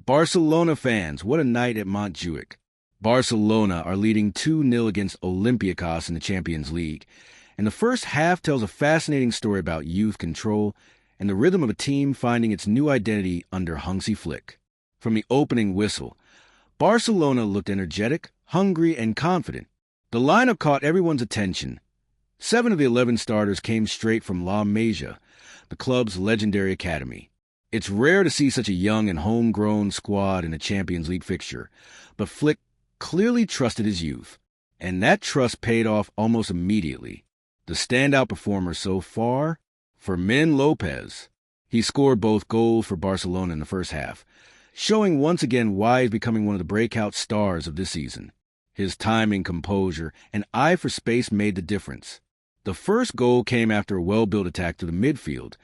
Barcelona fans, what a night at Montjuïc. Barcelona are leading 2-0 against Olympiacos in the Champions League, and the first half tells a fascinating story about youth control and the rhythm of a team finding its new identity under Hansi Flick. From the opening whistle, Barcelona looked energetic, hungry, and confident. The lineup caught everyone's attention. 7 of the 11 starters came straight from La Masía, the club's legendary academy. It's rare to see such a young and homegrown squad in a Champions League fixture, but Flick clearly trusted his youth, and that trust paid off almost immediately. The standout performer so far? Fermín López. He scored both goals for Barcelona in the first half, showing once again why he's becoming one of the breakout stars of this season. His timing, composure, and eye for space made the difference. The first goal came after a well-built attack to the midfield.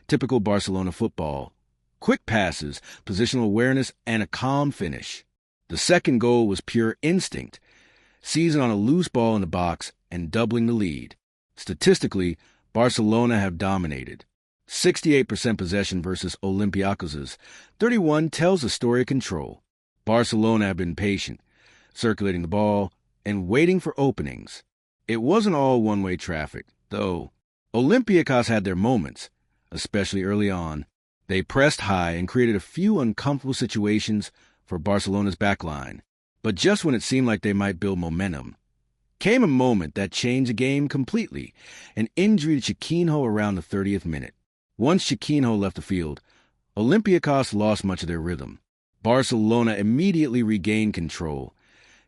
Typical Barcelona football. Quick passes, positional awareness, and a calm finish. The second goal was pure instinct, seizing on a loose ball in the box and doubling the lead. Statistically, Barcelona have dominated. 68% possession versus Olympiacos' 31% tells a story of control. Barcelona have been patient, circulating the ball and waiting for openings. It wasn't all one-way traffic, though. Olympiacos had their moments, especially early on. They pressed high and created a few uncomfortable situations for Barcelona's backline. But just when it seemed like they might build momentum, came a moment that changed the game completely, an injury to Chiquinho around the 30th minute. Once Chiquinho left the field, Olympiacos lost much of their rhythm. Barcelona immediately regained control,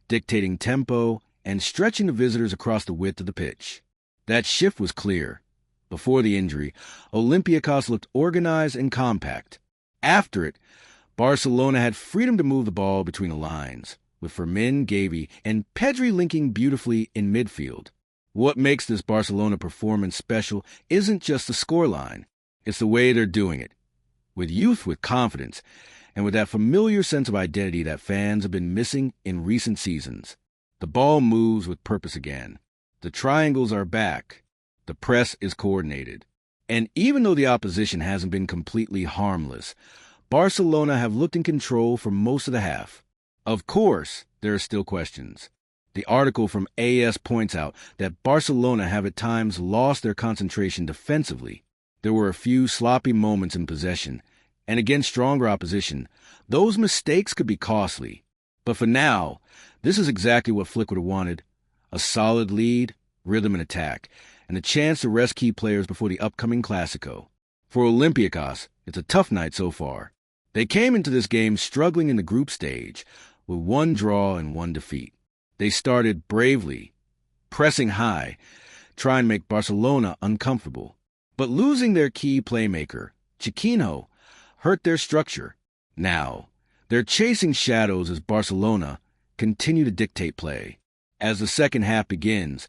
dictating tempo and stretching the visitors across the width of the pitch. That shift was clear. Before the injury, Olympiacos looked organized and compact. After it, Barcelona had freedom to move the ball between the lines, with Fermin, Gavi, and Pedri linking beautifully in midfield. What makes this Barcelona performance special isn't just the scoreline, it's the way they're doing it. With youth with confidence, and with that familiar sense of identity that fans have been missing in recent seasons. The ball moves with purpose again. The triangles are back. The press is coordinated. And even though the opposition hasn't been completely harmless, Barcelona have looked in control for most of the half. Of course, there are still questions. The article from AS points out that Barcelona have at times lost their concentration defensively. There were a few sloppy moments in possession, and against stronger opposition, those mistakes could be costly. But for now, this is exactly what Flick would have wanted: a solid lead, rhythm and attack, and a chance to rest key players before the upcoming Clásico. For Olympiacos, it's a tough night so far. They came into this game struggling in the group stage, with 1 draw and 1 defeat. They started bravely, pressing high, trying to make Barcelona uncomfortable. But losing their key playmaker, Chiquinho, hurt their structure. Now, they're chasing shadows as Barcelona continue to dictate play. As the second half begins,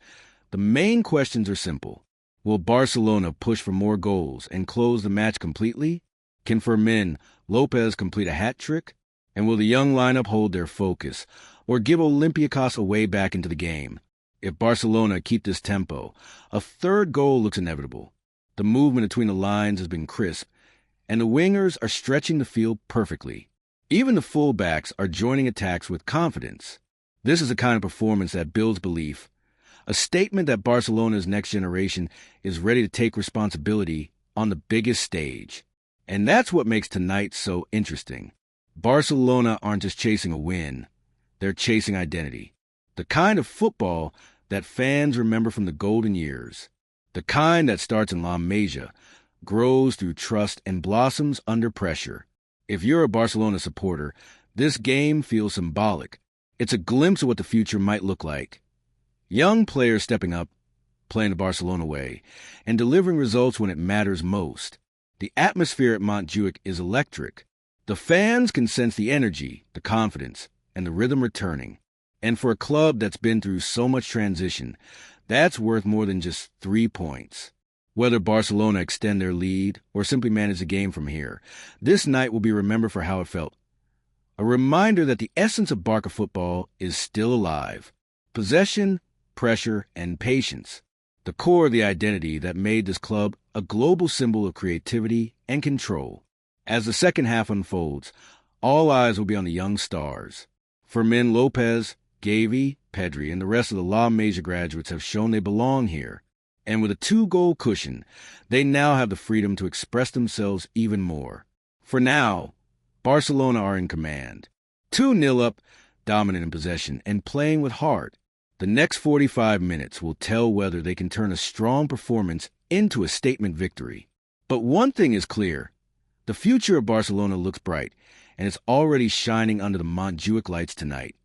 the main questions are simple. Will Barcelona push for more goals and close the match completely? Can Fermín López complete a hat trick? And will the young lineup hold their focus or give Olympiacos a way back into the game? If Barcelona keep this tempo, a third goal looks inevitable. The movement between the lines has been crisp, and the wingers are stretching the field perfectly. Even the fullbacks are joining attacks with confidence. This is the kind of performance that builds belief, a statement that Barcelona's next generation is ready to take responsibility on the biggest stage. And that's what makes tonight so interesting. Barcelona aren't just chasing a win, they're chasing identity. The kind of football that fans remember from the golden years. The kind that starts in La Masía, grows through trust, and blossoms under pressure. If you're a Barcelona supporter, this game feels symbolic. It's a glimpse of what the future might look like. Young players stepping up, playing the Barcelona way, and delivering results when it matters most. The atmosphere at Montjuïc is electric. The fans can sense the energy, the confidence, and the rhythm returning. And for a club that's been through so much transition, that's worth more than just 3 points. Whether Barcelona extend their lead or simply manage the game from here, this night will be remembered for how it felt. A reminder that the essence of Barca football is still alive. Possession, pressure, and patience. The core of the identity that made this club a global symbol of creativity and control. As the second half unfolds, All eyes will be on the young stars. Fermín López, Gavi, Pedri, and the rest of the La Masia graduates have shown they belong here. And with a 2-goal cushion, they now have the freedom to express themselves even more. For now, Barcelona are in command. 2-0 up, dominant in possession, and playing with heart. The next 45 minutes will tell whether they can turn a strong performance into a statement victory. But one thing is clear. The future of Barcelona looks bright, and it's already shining under the Montjuïc lights tonight.